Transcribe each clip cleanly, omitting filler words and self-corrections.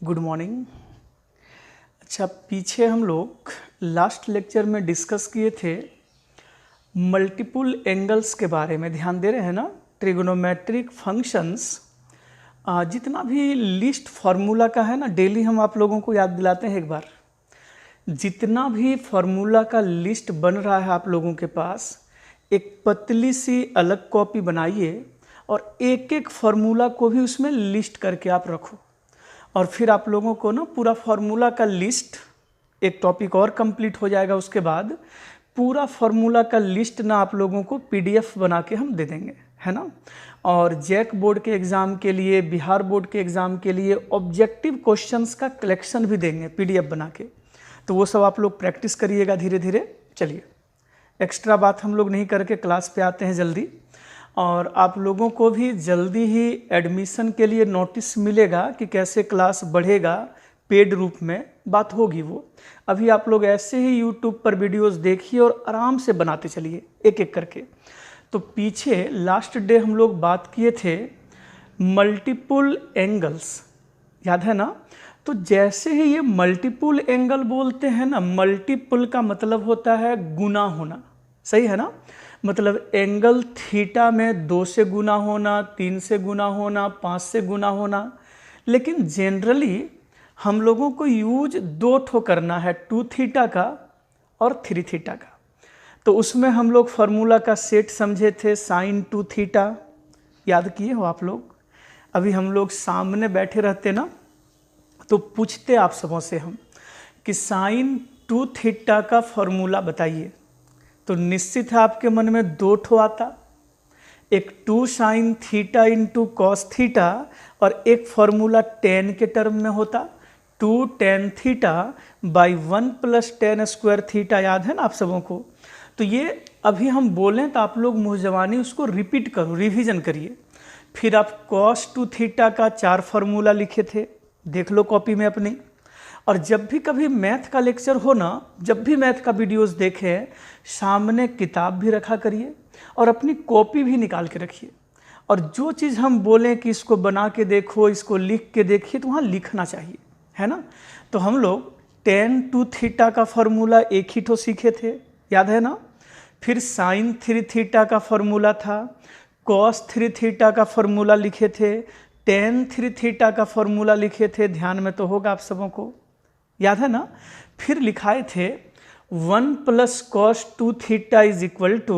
Good morning. अच्छा, पीछे हम लोग लास्ट लेक्चर में डिस्कस किए थे मल्टीपल एंगल्स के बारे में। ध्यान दे रहे हैं ना? ट्रिगोनोमेट्रिक फंक्शंस, जितना भी लिस्ट फार्मूला का है ना, डेली हम आप लोगों को याद दिलाते हैं एक बार। जितना भी फार्मूला का लिस्ट बन रहा है आप लोगों के पास, एक पतली सी अलग कॉपी बनाइए और एक एक फार्मूला को भी उसमें लिस्ट करके आप रखो। और फिर आप लोगों को ना पूरा फार्मूला का लिस्ट, एक टॉपिक और कंप्लीट हो जाएगा, उसके बाद पूरा फार्मूला का लिस्ट ना आप लोगों को पीडीएफ बना के हम दे देंगे, है ना। और जैक बोर्ड के एग्ज़ाम के लिए, बिहार बोर्ड के एग्ज़ाम के लिए ऑब्जेक्टिव क्वेश्चंस का कलेक्शन भी देंगे पीडीएफ बना के। तो वो सब आप लोग प्रैक्टिस करिएगा धीरे धीरे। चलिए, एक्स्ट्रा बात हम लोग नहीं करके क्लास पे आते हैं जल्दी। और आप लोगों को भी जल्दी ही एडमिशन के लिए नोटिस मिलेगा कि कैसे क्लास बढ़ेगा, पेड रूप में बात होगी वो। अभी आप लोग ऐसे ही यूट्यूब पर वीडियोस देखिए और आराम से बनाते चलिए एक एक करके। तो पीछे लास्ट डे हम लोग बात किए थे मल्टीपल एंगल्स, याद है ना? तो जैसे ही ये मल्टीपल एंगल बोलते हैं ना, मल्टीपल का मतलब होता है गुना होना, सही है ना? मतलब एंगल थीटा में 2 से गुना होना, 3 से गुना होना, 5 से गुना होना। लेकिन जनरली हम लोगों को यूज 2 ठो करना है, 2 थीटा का और 3 थीटा का। तो उसमें हम लोग फार्मूला का सेट समझे थे, साइन 2 थीटा, याद किए हो आप लोग? अभी हम लोग सामने बैठे रहते ना, तो पूछते आप सबों से हम कि साइन 2 थीटा का फार्मूला बताइए। तो निश्चित है आपके मन में 2 ठो आता, एक 2 sign theta into cos theta, और एक फार्मूला tan के टर्म में होता, 2 tan theta by 1 plus tan square theta. याद है ना आप सबों को? तो ये अभी हम बोलें तो आप लोग मुँह जवानी उसको रिपीट करो, रिवीजन करिए। फिर आप cos 2 थीटा का 4 फार्मूला लिखे थे, देख लो कॉपी में अपनी। और जब भी कभी मैथ का लेक्चर हो ना, जब भी मैथ का वीडियोस देखें, सामने किताब भी रखा करिए और अपनी कॉपी भी निकाल के रखिए। और जो चीज़ हम बोलें कि इसको बना के देखो, इसको लिख के देखिए, तो वहाँ लिखना चाहिए, है ना। तो हम लोग tan 2 थीटा का फार्मूला एक ही ठो सीखे थे, याद है ना। फिर sin 3 थीटा का फार्मूला था, cos 3 थीटा का फार्मूला लिखे थे, tan 3 थीटा का फार्मूला लिखे थे। ध्यान में तो होगा आप सबों को, याद है ना। फिर लिखाए थे 1 plus cos 2 theta is equal to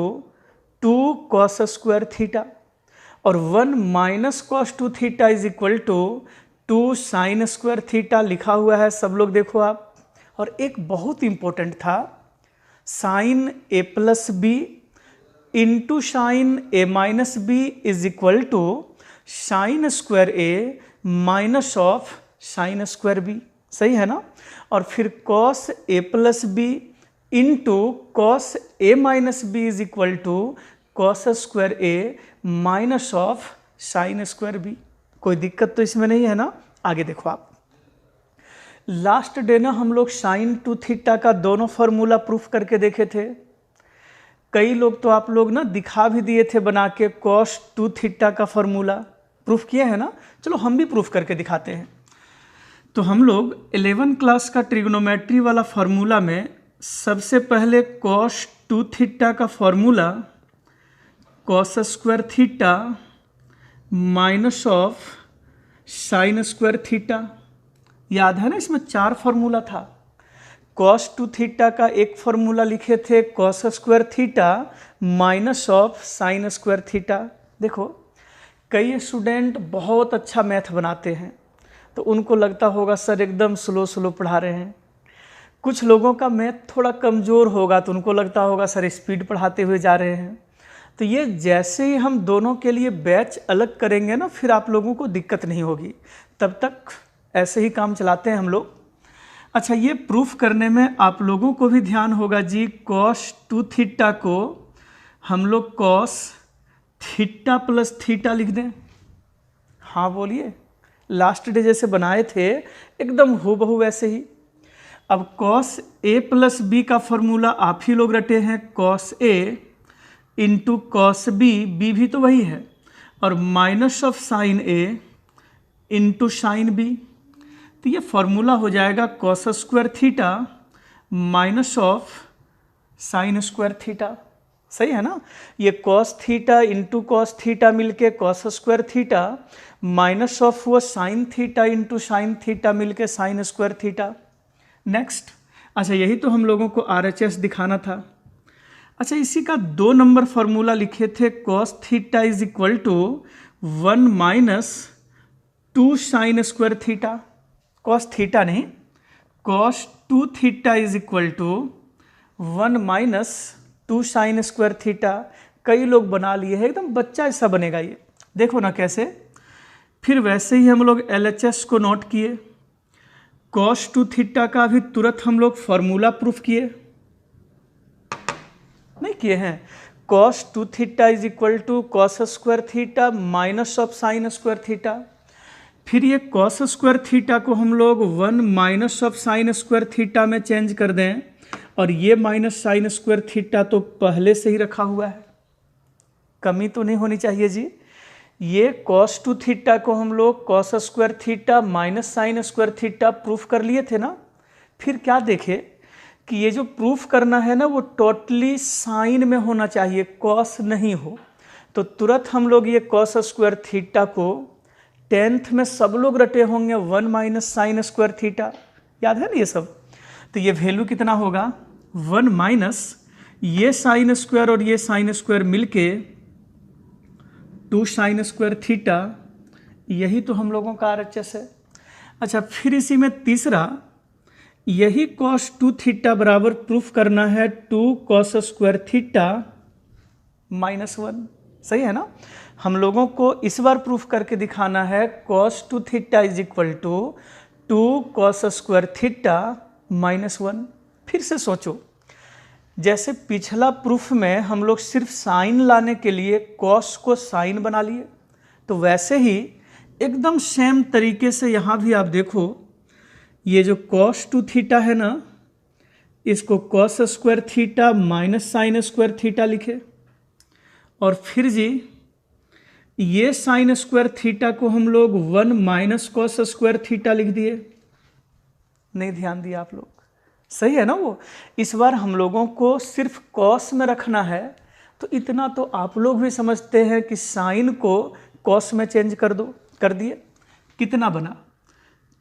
2 cos square theta, और 1 minus cos 2 theta is equal to 2 sine square theta लिखा हुआ है, सब लोग देखो आप। और एक बहुत इंपॉर्टेंट था, sine A plus B into sine A minus B is equal to sine square A minus of sine square B, सही है ना। और फिर cos a plus B into cos A minus B is equal to cos square A minus of sine square B. कोई दिक्कत तो इसमें नहीं है ना? आगे देखो आप। लास्ट डे ना हम लोग साइन 2 थीटा का दोनों फार्मूला प्रूफ करके देखे थे। कई लोग तो आप लोग ना दिखा भी दिए थे बना के, cos 2 थीटा का फार्मूला प्रूफ किए हैं ना। चलो हम भी प्रूफ करके दिखाते हैं। तो हम लोग 11 क्लास का ट्रिग्नोमेट्री वाला फार्मूला में सबसे पहले cos 2 थीटा का formula cos square theta minus of sine square theta, याद है ना। इसमें 4 फार्मूला था। cos 2 थीटा का एक फार्मूला लिखे थे cos square theta minus of sine square theta. देखो, कई स्टूडेंट बहुत अच्छा मैथ बनाते हैं, तो उनको लगता होगा सर एकदम स्लो स्लो पढ़ा रहे हैं। कुछ लोगों का मैथ थोड़ा कमज़ोर होगा, तो उनको लगता होगा सर स्पीड पढ़ाते हुए जा रहे हैं। तो ये जैसे ही हम दोनों के लिए बैच अलग करेंगे ना, फिर आप लोगों को दिक्कत नहीं होगी। तब तक ऐसे ही काम चलाते हैं हम लोग। अच्छा, ये प्रूफ करने में आप लोगों को भी ध्यान होगा जी। cos 2 थीटा को हम लोग cos थीटा प्लस थीटा लिख दें। हाँ बोलिए, लास्ट डे जैसे बनाए थे एकदम हूबहू वैसे ही। अब cos a प्लस बी का फॉर्मूला आप ही लोग रटे हैं, cos a into cos B, B भी तो वही है, और minus of sine a into sine B. तो ये फॉर्मूला हो जाएगा cos square theta minus of sine square theta. सही है ना। ये cos theta into cos theta मिलके cos square theta minus of वो sine theta into sine theta मिलके साइन स्क्वायर थीटा। नेक्स्ट, अच्छा यही तो हम लोगों को RHS दिखाना था। अच्छा इसी का 2 नंबर फॉर्मूला लिखे थे, cos theta is equal to 1 minus 2 sine square theta. Cos theta नहीं, cos 2 theta is equal to 1 minus 2 sine square theta. कई लोग बना लिए हैं, एकदम बच्चा ऐसा बनेगा ये, देखो ना कैसे। फिर वैसे ही हम लोग LHS को नोट किए, कॉस 2 थीटा का भी तुरंत हम लोग फॉर्मूला प्रूफ किए, नहीं किए हैं। Cos 2 theta is equal to cos square theta minus of sine square theta. फिर ये कॉस स्क्वायर थीटा को हम लोग 1 minus of sine square theta में चेंज कर दें, और ये माइनस साइन स्क्वायर थीटा तो पहले से ही रखा हुआ है, कमी तो नहीं होनी चाहिए जी। ये कॉस 2 थीटा को हम लोग cos square theta minus sine square theta proof कर लिए थे ना। फिर क्या देखे कि ये जो प्रूफ करना है ना वो टोटली साइन में होना चाहिए, कॉस नहीं हो। तो तुरंत हम लोग ये कॉस स्क्वायर थीटा को 10th में सब लोग रटे होंगे 1 माइनस साइन स्क्वायर थीटा, याद है ना ये सब। तो ये वैल्यू कितना होगा 1 माइनस ये साइन स्क्वायर और ये साइन स्क्वायर मिलके 2 साइन स्क्वायर थीटा। यही तो हम लोगों का RHS है। अच्छा फिर इसी में तीसरा, यही कॉस 2 थीटा बराबर प्रूफ करना है 2 कॉस स्क्वायर थीटा माइनस 1। सही है ना। हम लोगों को इस बार प्रूफ करके दिखाना है cos 2 theta is equal to 2 cos square theta minus 1। फिर से सोचो, जैसे पिछला प्रूफ में हम लोग सिर्फ साइन लाने के लिए कॉस को साइन बना लिए, तो वैसे ही एकदम सेम तरीके से यहाँ भी आप देखो, ये जो कॉस 2 थीटा है ना, इसको cos square theta minus sine square theta लिखे, और फिर जी ये साइन स्क्वायर थीटा को हम लोग 1 माइनस कॉस स्क्वायर थीटा लिख दिए। नहीं ध्यान दिया आप लोग, सही है ना वो। इस बार हम लोगों को सिर्फ कॉस में रखना है, तो इतना तो आप लोग भी समझते हैं कि साइन को कॉस में चेंज कर दो, कर दिए। कितना बना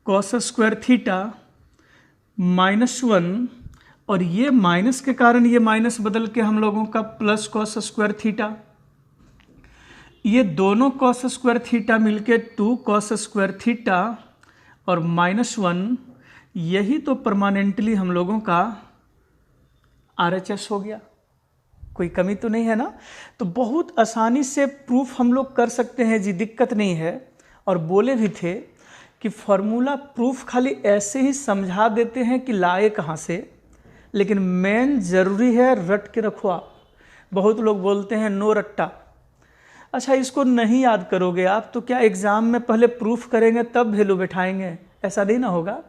कॉस स्क्वायर थीटा माइनस 1, और ये माइनस के कारण ये माइनस बदल के हम लोगों का प्लस कॉस स्क्वायर थीटा। ये दोनों कॉस स्क्वायर थीटा मिलके 2 कॉस स्क्वायर थीटा और माइनस 1, यही तो परमानेंटली हम लोगों का RHS हो गया। कोई कमी तो नहीं है ना। तो बहुत आसानी से प्रूफ हम लोग कर सकते हैं जी, दिक्कत नहीं है। और बोले भी थे कि फॉर्मूला प्रूफ खाली ऐसे ही समझा देते हैं कि लाए कहाँ से, लेकिन मेन ज़रूरी है रट के रखो आप। बहुत लोग बोलते हैं नो रट्टा। अच्छा इसको नहीं याद करोगे आप तो क्या एग्ज़ाम में पहले प्रूफ करेंगे तब वैल्यू बैठाएंगे? ऐसा नहीं ना होगा।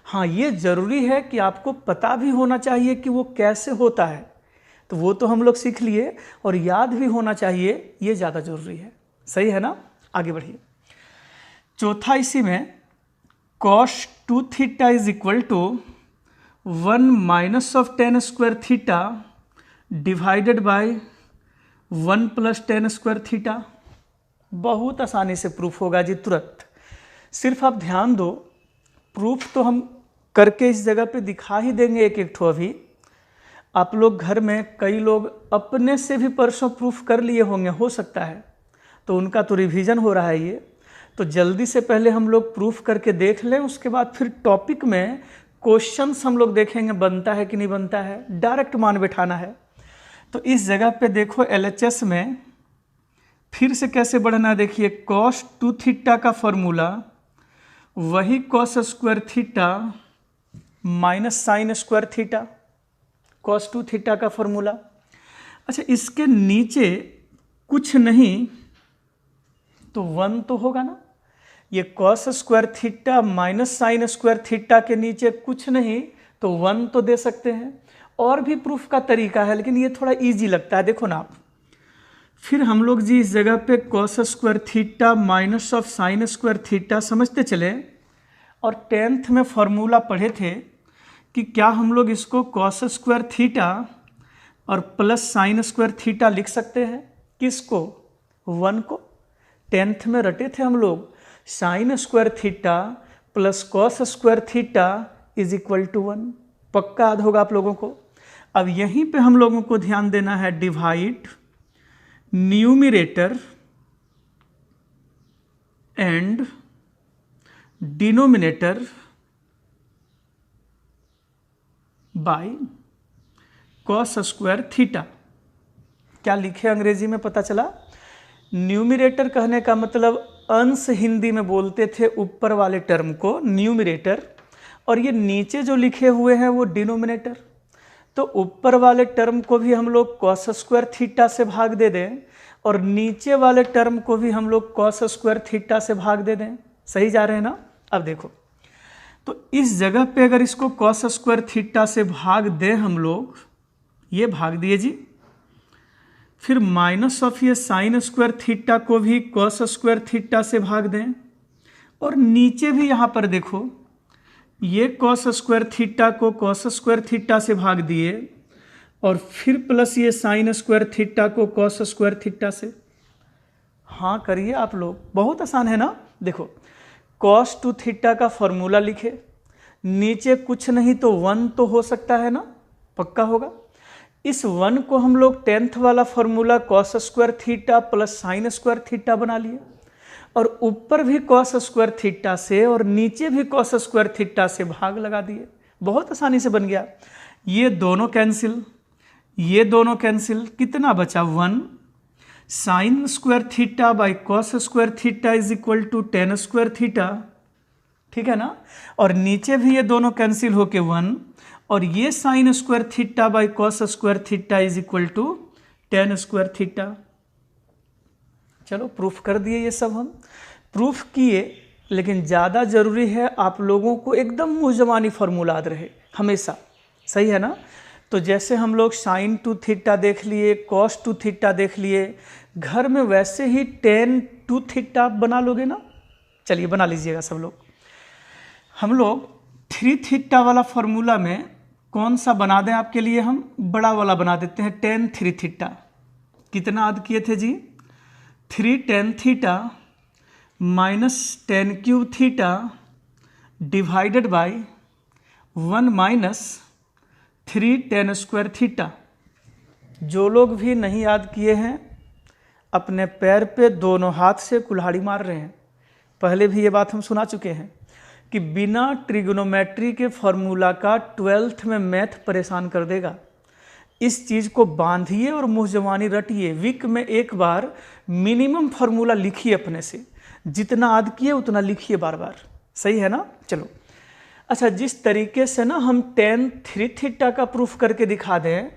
हाँ ये ज़रूरी है कि आपको पता भी होना चाहिए कि वो कैसे होता है, तो वो तो हम लोग सीख लिए, और याद भी होना चाहिए, ये ज़्यादा ज़रूरी है। सही है ना। आगे बढ़िए। चौथा इसी में cos 2 theta is equal to 1 minus of tan square theta divided by 1 plus tan square theta. बहुत आसानी से प्रूफ होगा जी तुरंत। सिर्फ आप ध्यान दो, प्रूफ तो हम करके इस जगह पे दिखा ही देंगे एक एक ठो। अभी आप लोग घर में कई लोग अपने से भी परसों प्रूफ कर लिए होंगे, हो सकता है, तो उनका तो रिवीजन हो रहा है ये। तो जल्दी से पहले हम लोग प्रूफ करके देख लें, उसके बाद फिर टॉपिक में क्वेश्चंस हम लोग देखेंगे बनता है कि नहीं बनता है, डायरेक्ट मान बैठाना है। तो इस जगह पे देखो LHS में फिर से कैसे बढ़ना, देखिए cos 2 थीटा का फॉर्मूला वही cos square theta minus sine square theta, cos 2 theta का फॉर्मूला। अच्छा इसके नीचे कुछ नहीं तो 1 तो होगा ना। ये cos square theta minus sine square theta के नीचे कुछ नहीं तो 1 तो दे सकते हैं। और भी प्रूफ का तरीका है, लेकिन ये थोड़ा इजी लगता है, देखो ना आप। फिर हम लोग जी इस जगह पे cos square theta minus of sine square theta समझते चले, और 10th में फॉर्मूला पढ़े थे कि क्या हम लोग इसको कॉस स्क्वायर थीटा और प्लस साइन स्क्वायर थीटा लिख सकते हैं? किसको? 1 को। 10th में रटे थे हम लोग sine square theta plus cos square theta is equal to 1। पक्का याद होगा आप लोगों को। अब यहीं पे हम लोगों को ध्यान देना है, divide numerator and denominator by cos square theta. क्या लिखे अंग्रेजी में पता चला? न्यूमिरेटर कहने का मतलब अंश हिंदी में बोलते थे ऊपर वाले टर्म को न्यूमिरेटर, और ये नीचे जो लिखे हुए हैं वो डिनोमिनेटर। तो ऊपर वाले टर्म को भी हम लोग कॉस स्क्वायर थीटा से भाग दे दें और नीचे वाले टर्म को भी हम लोग कॉस स्क्वायर थीटा से भाग दे दें। सही जा रहे हैं ना? अब देखो, तो इस जगह पे अगर इसको कॉस स्क्वायर थीटा से भाग दें हम लोग, ये भाग दिए जी, फिर माइनस ऑफ ये साइन स्क्वायर थीटा को भी कॉस स्क्वायर थीटा से भाग दें, और नीचे भी यहाँ पर देखो ये कॉस स्क्वायर थीटा को कॉस स्क्वायर थीटा से भाग दिए और फिर प्लस ये साइन स्क्वायर थीटा को कॉस स्क्वायर थीटा से। हाँ करिए आप लोग, बहुत आसान है ना। देखो कॉस टू थीटा का फॉर्मूला लिखे, नीचे कुछ नहीं तो 1 तो हो सकता है ना, पक्का होगा। इस 1 को हम लोग 10th वाला formula cos square theta plus sign square theta बना लिए, और ऊपर भी कॉस स्क्वायर थीटा से और नीचे भी कॉस स्क्वायर थीटा से भाग लगा दिए। बहुत आसानी से बन गया। ये दोनों कैंसिल, ये दोनों कैंसिल, कितना बचा? 1। Sine square theta by cos square theta is equal to tan square theta, ठीक है ना। और नीचे भी ये दोनों कैंसिल होके 1, और ये sine square theta by cos square theta is equal to tan square theta. चलो प्रूफ कर दिए, ये सब हम प्रूफ किए, लेकिन ज़्यादा ज़रूरी है आप लोगों को एकदम मुँह ज़बानी फॉर्मूला याद रहे हमेशा। सही है ना? तो जैसे हम लोग साइन टू थीटा देख लिए, कॉस टू थीटा देख लिए, घर में वैसे ही टेन टू थीटा बना लोगे ना। चलिए बना लीजिएगा सब लोग। हम लोग 3 थीटा वाला फॉर्मूला में कौन सा बना दें आपके लिए? हम बड़ा वाला बना देते हैं, टेन 3 थीटा। कितना याद किए थे जी? 3 ten theta minus ten cube theta divided by 1 minus 3 ten square theta. जो लोग भी नहीं याद किए हैं अपने पैर पे दोनों हाथ से कुल्हाड़ी मार रहे हैं। पहले भी ये बात हम सुना चुके हैं कि बिना ट्रिग्नोमेट्री के फॉर्मूला का 12th में मैथ परेशान कर देगा। इस चीज़ को बांधिए और मुँह जबानी रटिए। वीक में एक बार मिनिमम फार्मूला लिखिए अपने से, जितना याद किए उतना लिखिए बार बार। सही है ना? चलो अच्छा, जिस तरीके से ना हम टेन 3 थीटा का प्रूफ करके दिखा दें,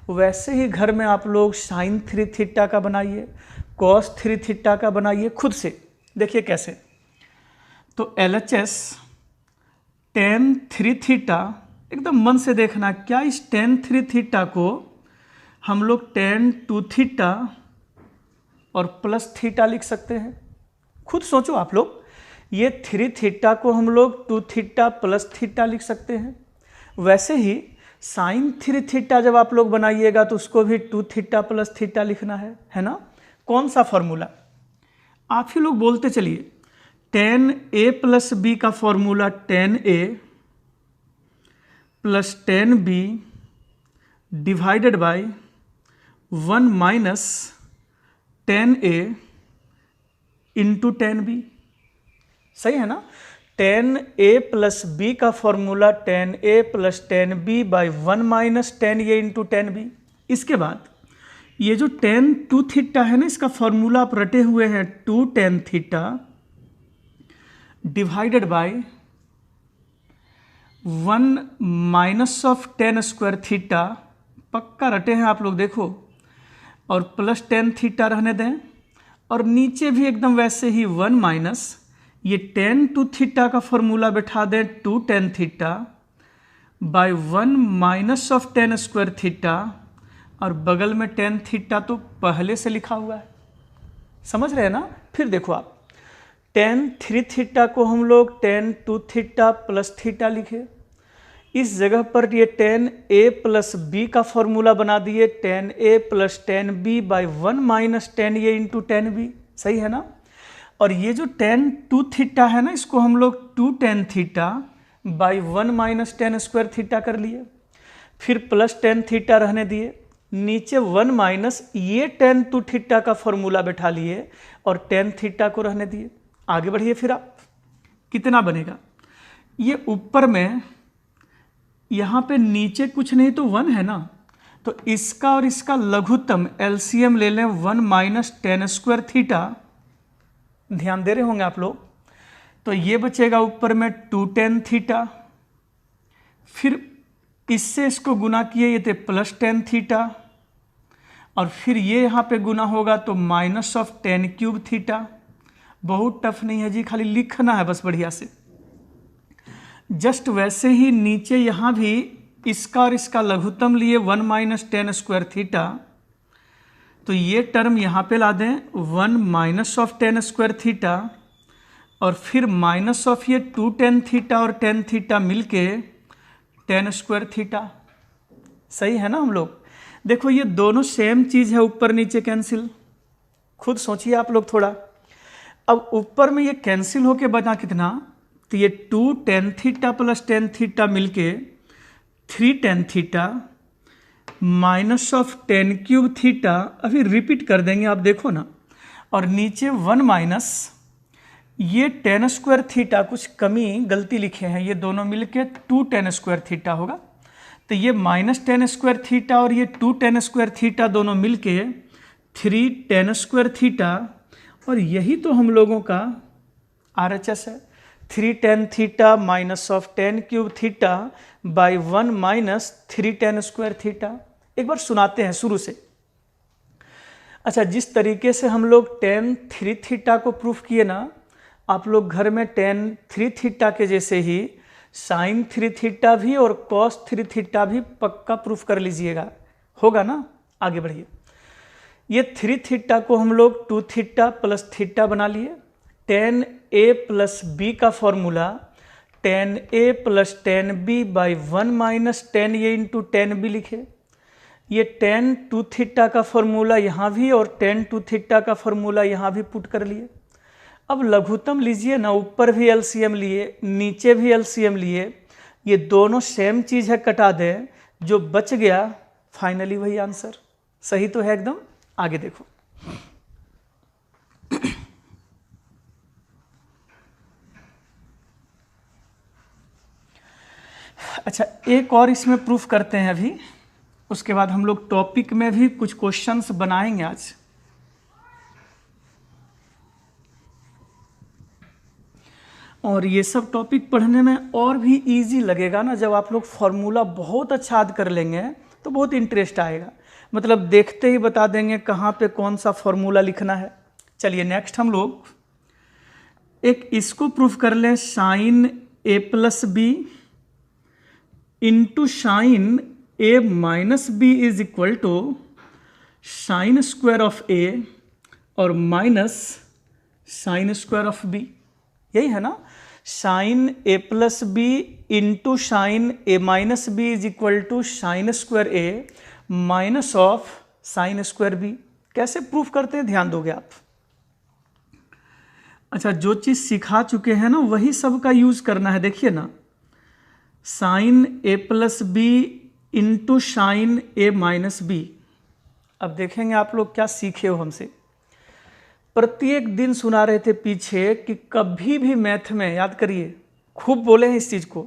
वैसे ही घर में आप लोग साइन 3 थीटा का बनाइए, कॉस 3 थीटा का बनाइए खुद से। देखिए कैसे। तो LHS टेन 3 थीटा, एकदम मन से देखना, क्या इस टेन 3 थीटा को हम लोग टेन 2 थीटा और प्लस थीटा लिख सकते हैं? खुद सोचो आप लोग। ये 3 थीटा को हम लोग 2 थीटा प्लस थीटा लिख सकते हैं। वैसे ही साइन 3 थीटा जब आप लोग बनाइएगा तो उसको भी 2 थीटा प्लस थीटा लिखना है ना? कौन सा फॉर्मूला? आप ही लोग बोलते चलिए। टेन ए प्लस बी का formula tan A plus tan B divided by 1 minus tan A into tan B. सही है ना? टेन ए प्लस बी का formula tan A plus tan B by 1 minus tan A into tan B. इसके बाद ये जो ten 2 theta है ना, इसका फॉर्मूला आप रटे हुए हैं 2 tan theta divided by 1 minus of tan square theta. पक्का रटे हैं आप लोग, देखो। और प्लस टेन थीटा रहने दें, और नीचे भी एकदम वैसे ही 1 माइनस ये टेन 2 थीटा का फॉर्मूला बैठा दें 2 tan theta by 1 minus of tan square theta, और बगल में टेन थीटा तो पहले से लिखा हुआ है। समझ रहे हैं ना? फिर देखो आप टेन थ्री थीटा को हम लोग tan two theta plus theta लिखे। इस जगह पर ये टेन ए प्लस बी का फॉर्मूला बना दिए, tan A plus tan B by one minus tan A into tan B. सही है ना। और ये जो टेन टू थीटा है ना, इसको हम लोग two tan theta by one minus tan square theta कर लिए। फिर प्लस टेन थीटा रहने दिए, नीचे वन माइनस ये टेन टू थीटा का फॉर्मूला बैठा लिए और टेन थीटा को रहने दिए। आगे बढ़िए, फिर आप कितना बनेगा, ये ऊपर में यहाँ पे नीचे कुछ नहीं तो वन है ना, तो इसका और इसका लघुत्तम एलसीएम ले लें, one minus tan square theta. ध्यान दे रहे होंगे आप लोग। तो ये बचेगा ऊपर में टू टेन थीटा, फिर इससे इसको गुना किए ये थे प्लस टेन थीटा, और फिर ये यहाँ पे गुना होगा तो minus of tan cube theta. बहुत टफ नहीं है जी, खाली लिखना है बस बढ़िया से। जस्ट वैसे ही नीचे यहाँ भी इसका और इसका लघुत्तम लिए one minus tan square theta, तो ये टर्म यहाँ पे ला दें, one minus of tan square theta, और फिर माइनस ऑफ ये टू टेन थीटा और टेन थीटा मिलके टेन स्क्वायर थीटा। सही है ना हम लोग। देखो ये दोनों सेम चीज़ है, ऊपर नीचे कैंसिल। खुद सोचिए आप लोग थोड़ा। अब ऊपर में ये कैंसिल होके बचा कितना, तो ये two tan theta plus tan theta मिलके three tan theta minus of tan cube theta. अभी रिपीट कर देंगे आप देखो ना। और नीचे वन माइनस ये टेन स्क्वायर थीटा, कुछ कमी गलती लिखे हैं, ये दोनों मिलके टू टेन स्क्वायर थीटा होगा। तो ये माइनस टेन स्क्वायर थीटा और ये टू टेन स्क्वायर थीटा दोनों मिलके थ्री टेन स्क्वायर थीटा। और यही तो हम लोगों का RHS है, three tan theta minus of tan cube theta by one minus three ten square theta. एक बार सुनाते हैं शुरू से। अच्छा, जिस तरीके से हम लोग टेन थ्री थीटा को प्रूफ किए ना, आप लोग घर में टेन थ्री थीटा के जैसे ही साइन थ्री थीटा भी और कॉस थ्री थीटा भी पक्का प्रूफ कर लीजिएगा, होगा ना। आगे बढ़िए। ये थ्री थीटा को हम लोग टू थीटा प्लस थीटा बना लिए। टेन ए प्लस बी का formula tan A plus tan B by one minus tan A into tan B लिखे। ये टेन टू थीटा का फॉर्मूला यहाँ भी और टेन टू थीटा का फॉर्मूला यहाँ भी पुट कर लिए। अब लघुत्तम लीजिए ना, ऊपर भी एलसीएम लिए नीचे भी एलसीएम लिए, ये दोनों सेम चीज़ है, कटा दें, जो बच गया फाइनली वही आंसर। सही तो है एकदम। आगे देखो। अच्छा, एक और इसमें प्रूफ करते हैं अभी, उसके बाद हम लोग टॉपिक में भी कुछ क्वेश्चंस बनाएंगे आज। और ये सब टॉपिक पढ़ने में और भी इजी लगेगा ना, जब आप लोग फॉर्मूला बहुत अच्छा याद कर लेंगे तो बहुत इंटरेस्ट आएगा। मतलब देखते ही बता देंगे कहाँ पे कौन सा फॉर्मूला लिखना है। चलिए नेक्स्ट हम लोग एक इसको प्रूफ कर लें, sine A plus B into sine A minus B is equal to sine square of A और minus sine square of B. यही है ना। Sine A plus B into sine A minus B is equal to sine square A minus of sine square B. कैसे proof करते हैं ध्यान दोगे आप। अच्छा, जो चीज़ सिखा चुके हैं ना वही सबका यूज करना है। देखिए ना, sine A plus B into sine A minus B. अब देखेंगे आप लोग क्या सीखे हो हमसे। प्रत्येक दिन सुना रहे थे पीछे कि कभी भी मैथ में, याद करिए, खूब बोले हैं इस चीज़ को,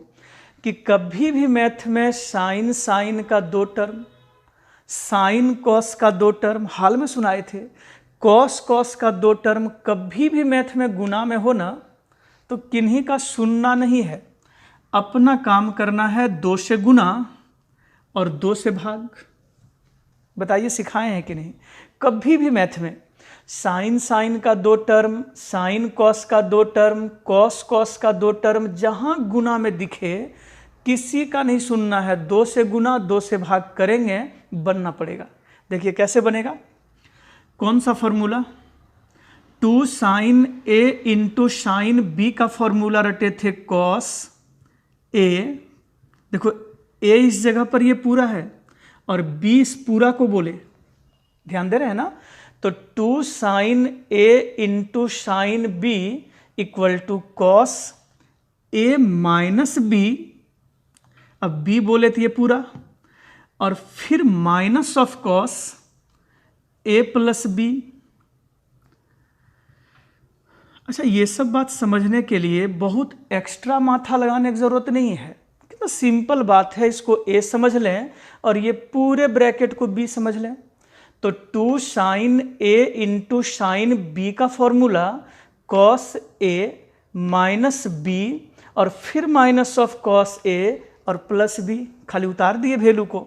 कि कभी भी मैथ में साइन साइन का दो टर्म, साइन कॉस का दो टर्म, हाल में सुनाए थे, कॉस कॉस का दो टर्म, कभी भी मैथ में गुना में हो ना तो किन्हीं का सुनना नहीं है, अपना काम करना है, दो से गुना और दो से भाग। बताइए सिखाए हैं कि नहीं। कभी भी मैथ में साइन साइन का दो टर्म, साइन कॉस का दो टर्म, कॉस कॉस का दो टर्म, जहां गुना में दिखे किसी का नहीं सुनना है, दो से गुना दो से भाग करेंगे, बनना पड़ेगा। देखिए कैसे बनेगा, कौन सा formula, two sine A into sine B का फॉर्मूला रटे थे कॉस ए। देखो ए इस जगह पर ये पूरा है और बी इस पूरा को बोले, ध्यान दे रहे हैं ना। तो two sine A into sine B equal to cos A minus B, अब बी बोले तो ये पूरा, और फिर minus of cos A plus B. अच्छा, ये सब बात समझने के लिए बहुत एक्स्ट्रा माथा लगाने की जरूरत नहीं है, कितना सिंपल बात है। इसको ए समझ लें और ये पूरे ब्रैकेट को बी समझ लें। तो two sine A into sine B का formula cos A minus B और फिर माइनस ऑफ कॉस ए और प्लस बी, खाली उतार दिए वैल्यू को।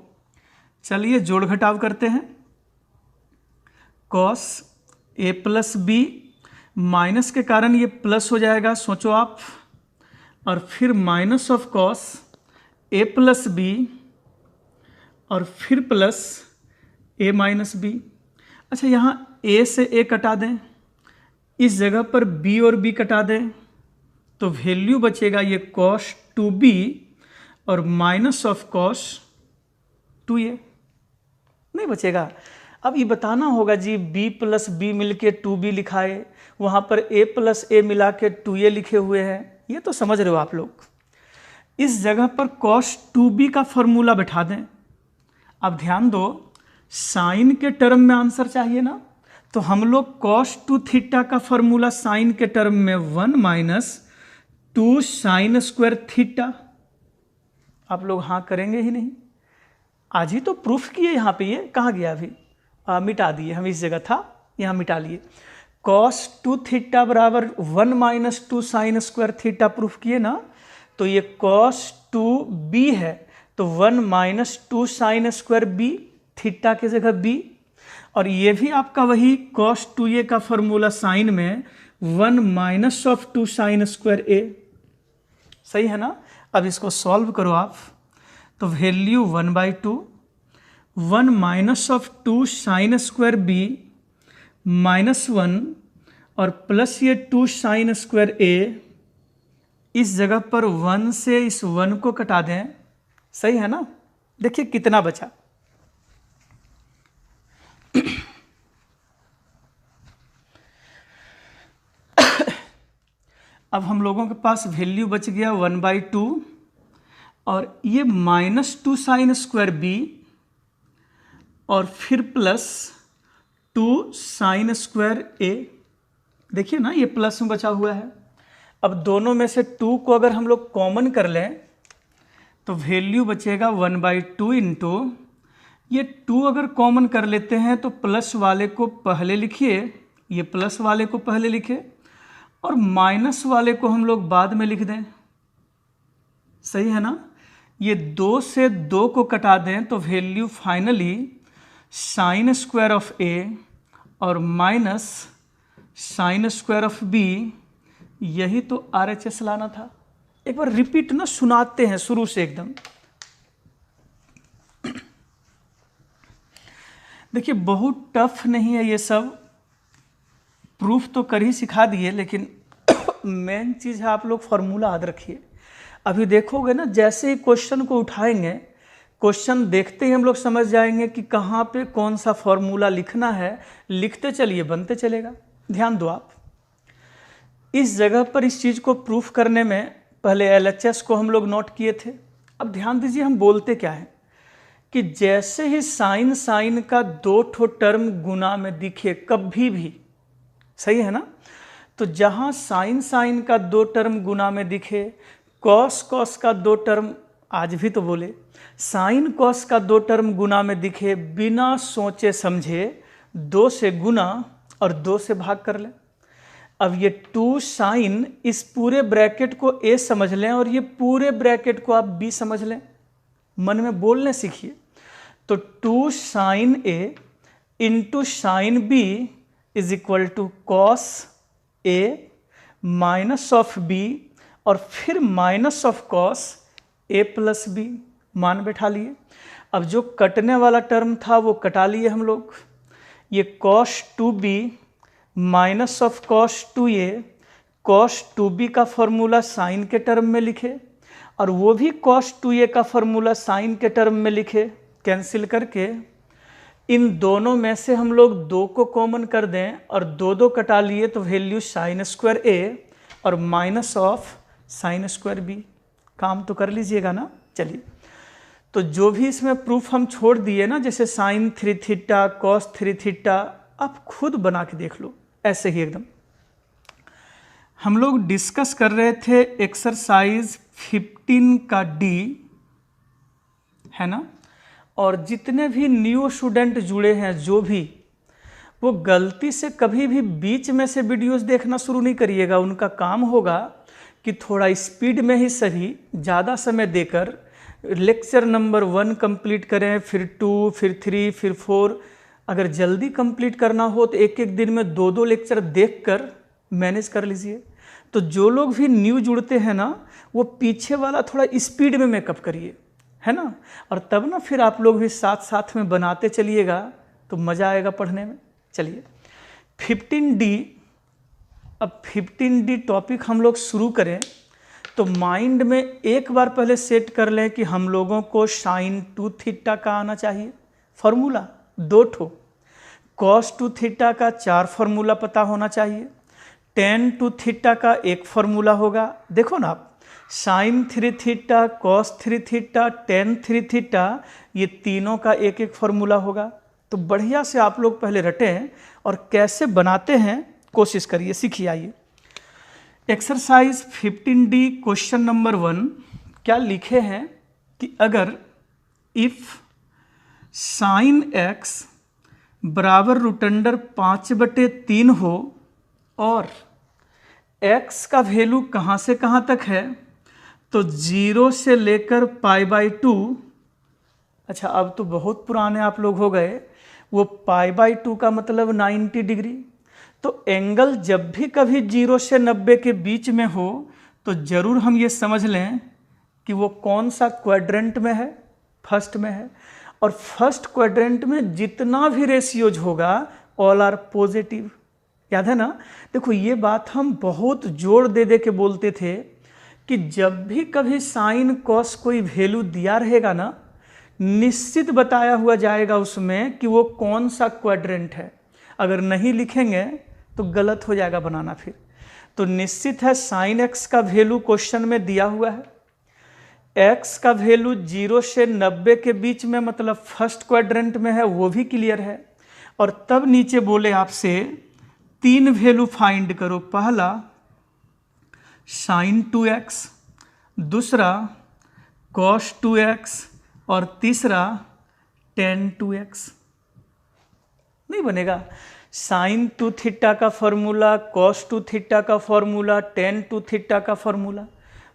चलिए जोड़ घटाव करते हैं। Cos A plus B, minus के कारण ये प्लस हो जाएगा, सोचो आप, और फिर minus of cos A plus B और फिर प्लस ए माइनस बी। अच्छा, यहाँ ए से ए कटा दें, इस जगह पर बी और बी कटा दें, तो वैल्यू बचेगा ये कॉस टू बी और माइनस ऑफ कॉस टू ए, नहीं बचेगा। अब ये बताना होगा जी b प्लस बी मिल के टू बी लिखा है, वहाँ पर a प्लस ए मिला के टू ए लिखे हुए हैं, ये तो समझ रहे हो आप लोग। इस जगह पर cos 2b का फॉर्मूला बैठा दें। अब ध्यान दो, साइन के टर्म में आंसर चाहिए ना, तो हम लोग cos 2 थीटा का फॉर्मूला साइन के टर्म में 1 माइनस 2 साइन स्क्वायर थीटा। आप लोग हाँ करेंगे ही नहीं, आज ही तो प्रूफ किए। यहाँ पे ये कहाँ गया अभी, मिटा दिए हम, इस जगह था यहाँ मिटा लिए। cos 2 थीटा बराबर 1 minus 2 sine square theta proof किए ना, तो ये cos 2b है, तो 1 minus 2 sine square b, theta की जगह b, और ये भी आपका वही cos 2a का फॉर्मूला साइन में 1 minus of 2 sine square a, सही है ना। अब इसको सॉल्व करो आप, तो value 1/2, 1 minus of 2 sine square B minus 1 और प्लस ये 2 साइन स्क्वायर ए, इस जगह पर 1 से इस 1 को कटा दें, सही है ना। देखिए कितना बचा, अब हम लोगों के पास वैल्यू बच गया 1/2 और ये माइनस 2 साइन स्क्वायर बी और फिर प्लस 2 साइन स्क्वायर ए। देखिए ना, ये प्लस में बचा हुआ है। अब दोनों में से 2 को अगर हम लोग कॉमन कर लें तो वैल्यू बचेगा 1/2 इंटू, ये 2 अगर कॉमन कर लेते हैं तो प्लस वाले को पहले लिखिए, ये प्लस वाले को पहले लिखे और माइनस वाले को हम लोग बाद में लिख दें, सही है ना। ये 2 से 2 को कटा दें तो value finally sine square of A और minus sine square of B, यही तो RHS लाना था। एक बार रिपीट ना सुनाते हैं शुरू से एकदम। देखिए बहुत टफ नहीं है ये सब, प्रूफ तो कर ही सिखा दिए, लेकिन मेन चीज़ है आप लोग फार्मूला याद रखिए। अभी देखोगे ना, जैसे ही क्वेश्चन को उठाएंगे, क्वेश्चन देखते ही हम लोग समझ जाएंगे कि कहाँ पे कौन सा फॉर्मूला लिखना है, लिखते चलिए बनते चलेगा। ध्यान दो आप, इस जगह पर इस चीज़ को प्रूफ करने में पहले LHS को हम लोग नोट किए थे। अब ध्यान दीजिए हम बोलते क्या है कि जैसे ही साइन साइन का 2 ठो टर्म गुना में दिखे कभी भी, सही है ना, तो जहाँ साइन साइन का 2 टर्म गुना में दिखे, कॉस कॉस का 2 टर्म, आज भी तो बोले, साइन कॉस का 2 टर्म गुना में दिखे, बिना सोचे समझे 2 से गुना और 2 से भाग कर लें। अब ये 2 साइन, इस पूरे ब्रैकेट को a समझ लें और ये पूरे ब्रैकेट को आप b समझ लें, मन में बोलने सीखिए। तो 2 sine a into sine b is equal to cos a minus of b और फिर minus of cos a plus b, मान बैठा लिए। अब जो कटने वाला टर्म था वो कटा लिए हम लोग, ये cos 2b minus of cos 2a cos 2b का फॉर्मूला साइन के टर्म में लिखे, और वो भी कॉस 2a का फॉर्मूला साइन के टर्म में लिखे। कैंसिल करके इन दोनों में से हम लोग 2 को कॉमन कर दें और 2 कटा लिए तो वैल्यू साइन स्क्वायर a और minus of sine square b। काम तो कर लीजिएगा ना। चलिए, तो जो भी इसमें प्रूफ हम छोड़ दिए ना, जैसे साइन 3 थीटा कॉस 3 थीटा, आप खुद बना के देख लो ऐसे ही एकदम। हम लोग डिस्कस कर रहे थे एक्सरसाइज 15 का डी, है ना। और जितने भी न्यू स्टूडेंट जुड़े हैं जो भी, वो गलती से कभी भी बीच में से वीडियोस देखना शुरू नहीं करिएगा। उनका काम होगा कि थोड़ा स्पीड में ही सही, ज़्यादा समय देकर लेक्चर नंबर 1 कंप्लीट करें, फिर 2, फिर 3, फिर 4। अगर जल्दी कंप्लीट करना हो तो एक एक दिन में 2-2 लेक्चर देखकर मैनेज कर लीजिए। तो जो लोग भी न्यू जुड़ते हैं ना, वो पीछे वाला थोड़ा स्पीड में मेकअप करिए, है ना। और तब ना फिर आप लोग भी साथ साथ में बनाते चलिएगा तो मज़ा आएगा पढ़ने में। चलिए 15D, अब 15D टॉपिक हम लोग शुरू करें तो माइंड में एक बार पहले सेट कर लें कि हम लोगों को साइन 2 थीटा का आना चाहिए फॉर्मूला 2 ठो, कॉस 2 थीटा का 4 फार्मूला पता होना चाहिए, टेन 2 थीटा का 1 फार्मूला होगा। देखो ना आप, sine 3 theta cos 3 theta tan 3 theta, ये तीनों का 1-1 फार्मूला होगा। तो बढ़िया से आप लोग पहले रटें और कैसे बनाते हैं कोशिश करिए, सीखिए। आइए एक्सरसाइज 15D क्वेश्चन नंबर 1 क्या लिखे हैं कि अगर इफ साइन x बराबर रूट अंडर 5/3 हो और x का वैल्यू कहाँ से कहाँ तक है, तो 0 से लेकर π/2। अच्छा, अब तो बहुत पुराने आप लोग हो गए, वो π/2 का मतलब 90 डिग्री। तो एंगल जब भी कभी 0 से 90 के बीच में हो तो ज़रूर हम ये समझ लें कि वो कौन सा क्वाड्रेंट में है, फर्स्ट में है। और फर्स्ट क्वाड्रेंट में जितना भी रेशियोज होगा ऑल आर पॉजिटिव, याद है ना। देखो ये बात हम बहुत जोर दे दे के बोलते थे कि जब भी कभी साइन कॉस कोई वैल्यू दिया रहेगा ना, निश्चित बताया हुआ जाएगा उसमें कि वो कौन सा क्वाड्रेंट है। अगर नहीं लिखेंगे तो गलत हो जाएगा बनाना फिर। तो निश्चित है साइन x का वैल्यू क्वेश्चन में दिया हुआ है, x का वैल्यू 0 से 90 के बीच में मतलब फर्स्ट क्वाड्रेंट में है, वो भी क्लियर है। और तब नीचे बोले आपसे 3 वैल्यू फाइंड करो। पहला साइन 2x, दूसरा कॉस 2x और तीसरा टेन 2x। नहीं बनेगा। साइन 2 थीटा का फॉर्मूला, कॉस 2 थीटा का फॉर्मूला, टेन 2 थीटा का फॉर्मूला,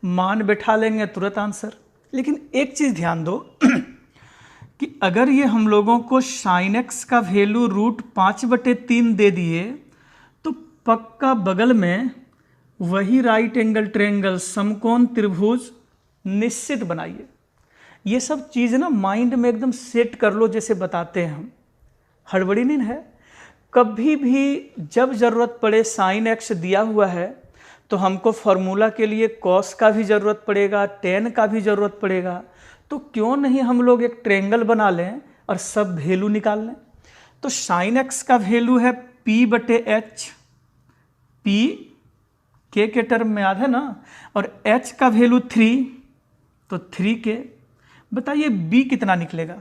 मान बैठा लेंगे तुरंत आंसर। लेकिन एक चीज़ ध्यान दो कि अगर ये हम लोगों को साइन x का वैल्यू रूट 5/3 दे दिए तो पक्का बगल में वही राइट एंगल ट्रायंगल समकोण त्रिभुज निश्चित बनाइए। ये सब चीज़ ना माइंड में एकदम सेट कर लो, जैसे बताते हैं हम, हड़बड़ी नहीं है। कभी भी जब ज़रूरत पड़े साइन x दिया हुआ है तो हमको फॉर्मूला के लिए कॉस का भी ज़रूरत पड़ेगा, टेन का भी ज़रूरत पड़ेगा। तो क्यों नहीं हम लोग एक ट्रायंगल बना लें और सब वैल्यू निकाल लें। तो साइन x का वैल्यू है p/h, p के टर्म में याद है ना, और h का वैल्यू 3, तो 3k। बताइए b कितना निकलेगा।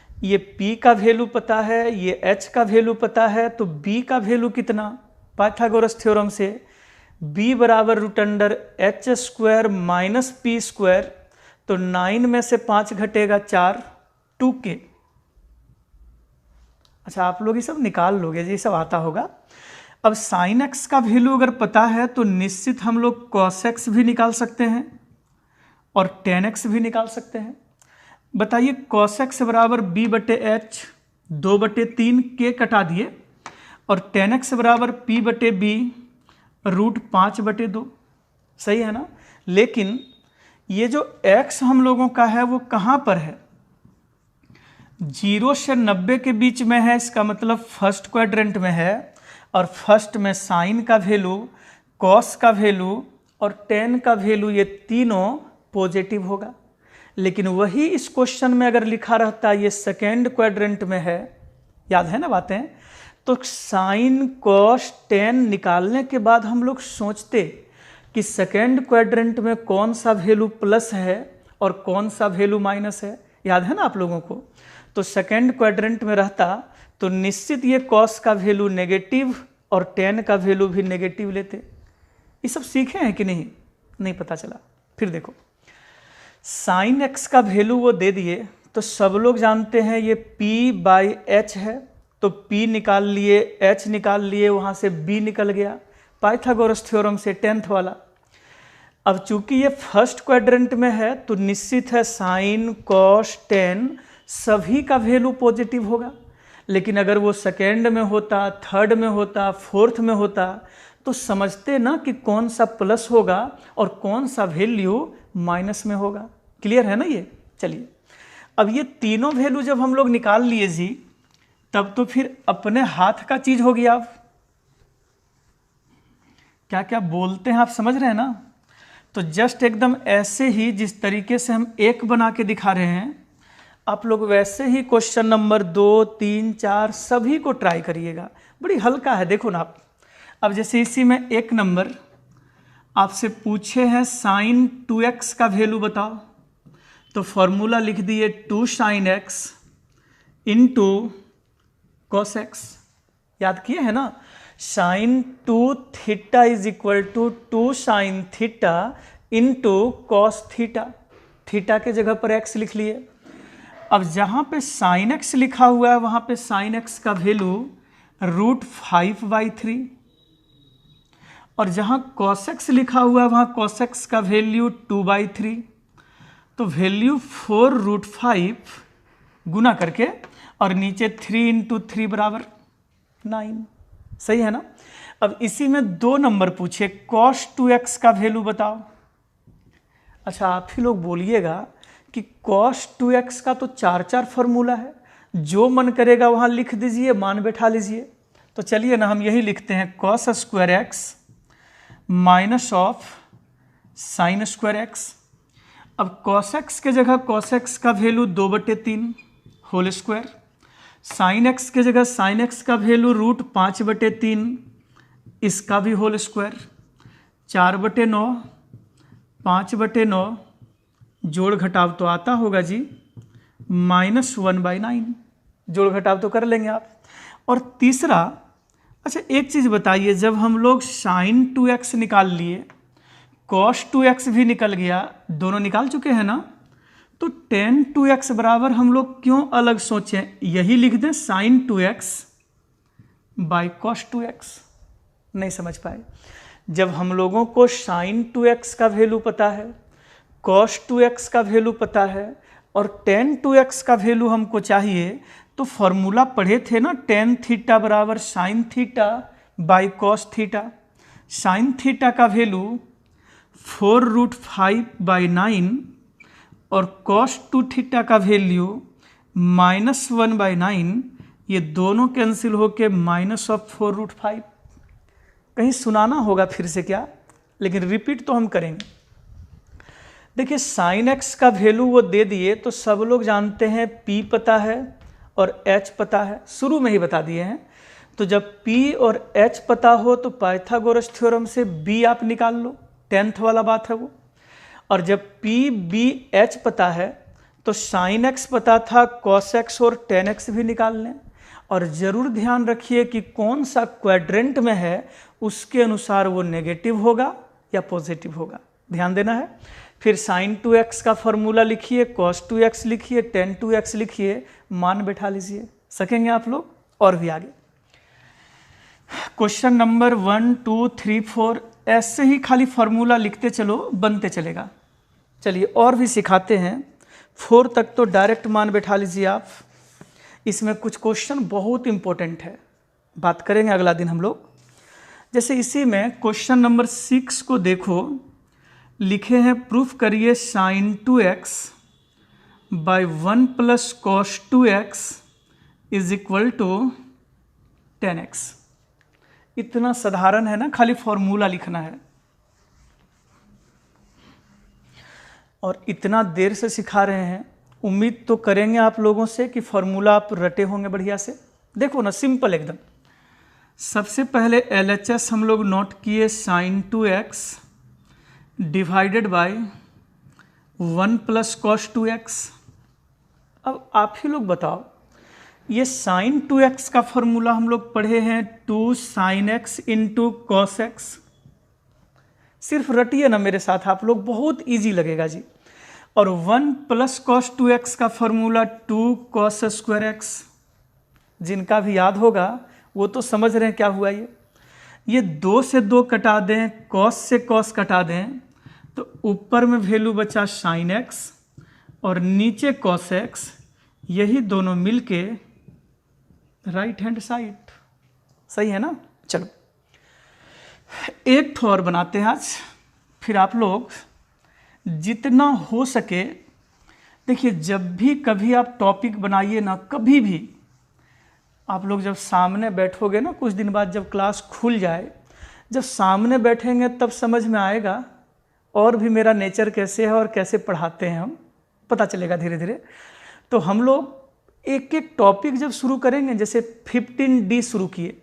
ये p का वैल्यू पता है, ये h का वैल्यू पता है, तो b का वैल्यू कितना, पाइथागोरस थ्योरम से b बराबर root under h² minus p²। तो 9 में से 5 घटेगा 4, 2k। अच्छा, आप लोग ये सब निकाल लोगे, ये सब आता होगा। अब साइन x का वैल्यू अगर पता है तो निश्चित हम लोग cos x भी निकाल सकते हैं और tan x भी निकाल सकते हैं। बताइए cos x बराबर b/h 2/3 के कटा दिए और tan x बराबर p/b रूट 5/2। सही है ना। लेकिन ये जो x हम लोगों का है वो कहाँ पर है, 0 से 90 के बीच में है, इसका मतलब फर्स्ट क्वाड्रेंट में है। और फर्स्ट में साइन का वैल्यू, कॉस का वैल्यू और टेन का वैल्यू, ये तीनों पॉजिटिव होगा। लेकिन वही इस क्वेश्चन में अगर लिखा रहता ये सेकेंड क्वाड्रेंट में है, याद है ना बातें, तो साइन कॉस टेन निकालने के बाद हम लोग सोचते कि सेकेंड क्वाड्रेंट में कौन सा वैल्यू प्लस है और कौन सा वैल्यू माइनस है, याद है ना आप लोगों को। तो सेकेंड क्वाड्रेंट में रहता तो निश्चित ये कॉस का वैल्यू नेगेटिव और टेन का वैल्यू भी नेगेटिव लेते। ये सब सीखे हैं कि नहीं, नहीं पता चला। फिर देखो साइन एक्स का वैल्यू वो दे दिए, तो सब लोग जानते हैं ये p/h है, तो p निकाल लिए, h निकाल लिए, वहाँ से b निकल गया पाइथागोरस थ्योरम से 10th वाला। अब चूंकि ये फर्स्ट क्वाड्रेंट में है तो निश्चित है साइन कॉस टेन सभी का वैल्यू पॉजिटिव होगा। लेकिन अगर वो सेकेंड में होता, थर्ड में होता, फोर्थ में होता तो समझते ना कि कौन सा प्लस होगा और कौन सा वैल्यू माइनस में होगा। क्लियर है ना ये। चलिए अब ये तीनों वैल्यू जब हम लोग निकाल लिए जी, तब तो फिर अपने हाथ का चीज हो गया। आप क्या क्या बोलते हैं आप समझ रहे हैं ना। तो जस्ट एकदम ऐसे ही जिस तरीके से हम एक बना के दिखा रहे हैं, आप लोग वैसे ही क्वेश्चन नंबर 2, 3, 4 सभी को ट्राई करिएगा। बड़ी हल्का है, देखो ना आप। अब जैसे इसी में एक नंबर आपसे पूछे हैं साइन 2x का वैल्यू बताओ, तो फॉर्मूला लिख दिए 2 sin x into cos x. याद किए है ना, sine 2 theta is equal to 2 sin theta into cos theta. Theta के जगह पर x लिख लिए। अब जहाँ पे साइन एक्स लिखा हुआ है वहाँ पे साइन एक्स का वैल्यू √5/3, और जहाँ कॉस एक्स लिखा हुआ है वहाँ कॉस एक्स का वैल्यू 2/3। तो वैल्यू 4√5 गुना करके और नीचे 3 × 3 = 9। सही है ना। अब इसी में 2 नंबर पूछे cos 2x का वैल्यू बताओ। अच्छा आप ही लोग बोलिएगा कि cos 2x का तो 4 फॉर्मूला है, जो मन करेगा वहाँ लिख दीजिए, मान बैठा लीजिए। तो चलिए ना हम यही लिखते हैं cos² x minus of sin² x। अब cos x के जगह cos x का value 2/3 whole square, sin x के जगह sin x का वैल्यू √5/3 इसका भी होल स्क्वायर, 4/9 5/9 जोड़ घटाव तो आता होगा जी, -1/9 जोड़ घटाव तो कर लेंगे आप। और तीसरा, अच्छा एक चीज़ बताइए, जब हम लोग sin 2x निकाल लिए, cos 2x भी निकल गया, दोनों निकाल चुके हैं ना, तो tan 2x बराबर हम लोग क्यों अलग सोचें, यही लिख दें sin 2x by cos 2x। नहीं समझ पाए। जब हम लोगों को sin 2x का वैल्यू पता है, cos 2x का वैल्यू पता है और tan 2x का वैल्यू हमको चाहिए, तो फॉर्मूला पढ़े थे ना, tan थीटा बराबर sin theta by cos theta. sin theta का वैल्यू 4√5/9 और cos 2 थीटा का वैल्यू -1/9, ये दोनों कैंसिल होके -4√5। कहीं सुनाना होगा फिर से क्या, लेकिन रिपीट तो हम करेंगे। देखिए साइन एक्स का वैल्यू वो दे दिए, तो सब लोग जानते हैं p पता है और h पता है, शुरू में ही बता दिए हैं। तो जब p और h पता हो तो पाइथागोरस थ्योरम से b आप निकाल लो, 10th वाला बात है वो। और जब p b h पता है तो साइन x पता था, cos x और tan x भी निकाल लें। और ज़रूर ध्यान रखिए कि कौन सा क्वाड्रेंट में है, उसके अनुसार वो नेगेटिव होगा या पॉजिटिव होगा, ध्यान देना है। फिर sin 2x का फॉर्मूला लिखिए, cos 2x लिखिए, tan 2x लिखिए, मान बैठा लीजिए। सकेंगे आप लोग। और भी आगे क्वेश्चन नंबर 1, 2, 3, 4 ऐसे ही खाली फॉर्मूला लिखते चलो, बनते चलेगा। चलिए और भी सिखाते हैं। 4 तक तो डायरेक्ट मान बैठा लीजिए आप। इसमें कुछ क्वेश्चन बहुत इंपॉर्टेंट है, बात करेंगे अगला दिन हम लोग। जैसे इसी में क्वेश्चन नंबर 6 को देखो, लिखे हैं प्रूफ करिए sin 2x by 1 + cos 2x is equal to tan x। इतना साधारण है ना, खाली फॉर्मूला लिखना है। और इतना देर से सिखा रहे हैं, उम्मीद तो करेंगे आप लोगों से कि फॉर्मूला आप रटे होंगे बढ़िया से। देखो ना, सिंपल एकदम। सबसे पहले LHS हम लोग नोट किए sin 2x divided by 1 plus cos 2x। अब आप ही लोग बताओ, ये sin 2x का फॉर्मूला हम लोग पढ़े हैं 2 sin x into cos x. सिर्फ रटिए ना मेरे साथ आप लोग, बहुत इजी लगेगा जी। और 1 प्लस cos 2x का फॉर्मूला 2 cos स्क्वायर एक्स। जिनका भी याद होगा वो तो समझ रहे हैं क्या हुआ। ये 2 से 2 कटा दें, cos से cos कटा दें, तो ऊपर में वैल्यू बचा sin x और नीचे cos x। यही दोनों मिलके राइट हैंड साइड, सही है ना। चलो एक ठो और बनाते हैं आज। फिर आप लोग जितना हो सके, देखिए जब भी कभी आप टॉपिक बनाइए ना, कभी भी आप लोग जब सामने बैठोगे ना, कुछ दिन बाद जब क्लास खुल जाए, जब सामने बैठेंगे तब समझ में आएगा और भी मेरा नेचर कैसे है और कैसे पढ़ाते हैं हम, पता चलेगा धीरे धीरे। तो हम लोग एक एक टॉपिक जब शुरू करेंगे, जैसे 15D शुरू किए,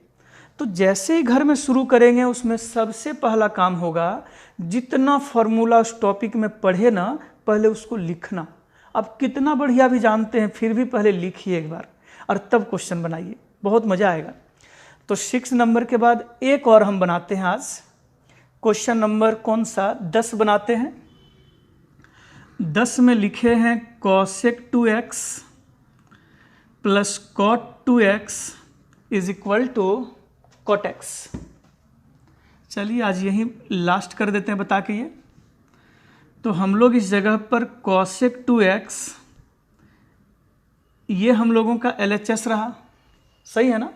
तो जैसे ही घर में शुरू करेंगे उसमें सबसे पहला काम होगा, जितना फॉर्मूला उस टॉपिक में पढ़े ना, पहले उसको लिखना। अब कितना बढ़िया भी जानते हैं फिर भी पहले लिखिए एक बार और तब क्वेश्चन बनाइए, बहुत मज़ा आएगा। तो 6 नंबर के बाद एक और हम बनाते हैं आज। क्वेश्चन नंबर कौन सा, 10 बनाते हैं। 10 में लिखे हैं cosec 2x plus cot 2x is equal to cot x। चलिए आज यही लास्ट कर देते हैं बता के ये। तो हम लोग इस जगह पर cosec 2x, ये हम लोगों का LHS रहा, सही है ना।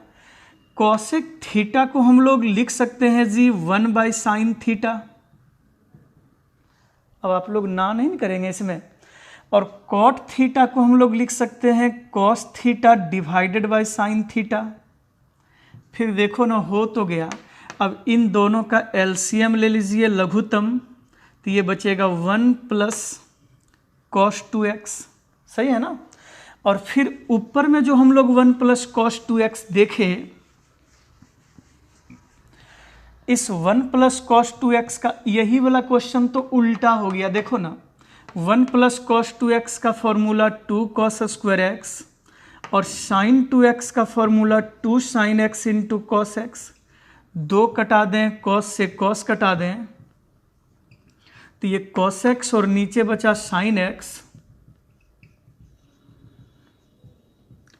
cosec थीटा को हम लोग लिख सकते हैं जी 1 बाई साइन थीटा। अब आप लोग ना नहीं करेंगे इसमें। और cot थीटा को हम लोग लिख सकते हैं cos theta divided by sine theta. फिर देखो ना, हो तो गया। अब इन दोनों का LCM ले लीजिए, लघुत्तम, तो ये बचेगा 1 प्लस cos 2x, सही है ना। और फिर ऊपर में जो हम लोग 1 प्लस cos 2x देखे, इस 1 प्लस cos 2x का यही वाला क्वेश्चन तो उल्टा हो गया। देखो ना, 1 प्लस cos 2x का फॉर्मूला 2 cos स्क्वायर एक्स और sin 2x का formula 2 sin x into cos x. 2 कटा दें, cos से cos कटा दें, तो ये cos x और नीचे बचा sin x।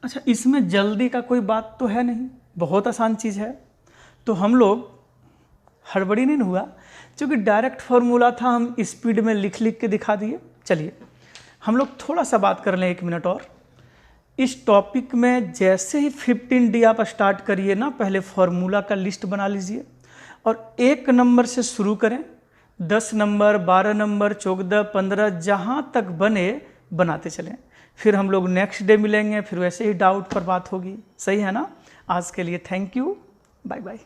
अच्छा, इसमें जल्दी का कोई बात तो है नहीं, बहुत आसान चीज़ है। तो हम लोग हड़बड़ी नहीं हुआ, क्योंकि डायरेक्ट फॉर्मूला था, हम स्पीड में लिख लिख के दिखा दिए। चलिए हम लोग थोड़ा सा बात कर लें 1 मिनट और। इस टॉपिक में जैसे ही 15D आप स्टार्ट करिए ना, पहले फॉर्मूला का लिस्ट बना लीजिए और 1 नंबर से शुरू करें, 10 नंबर, 12 नंबर, 14, 15, जहाँ तक बने बनाते चलें। फिर हम लोग नेक्स्ट डे मिलेंगे, फिर वैसे ही डाउट पर बात होगी, सही है ना। आज के लिए थैंक यू, बाय बाय।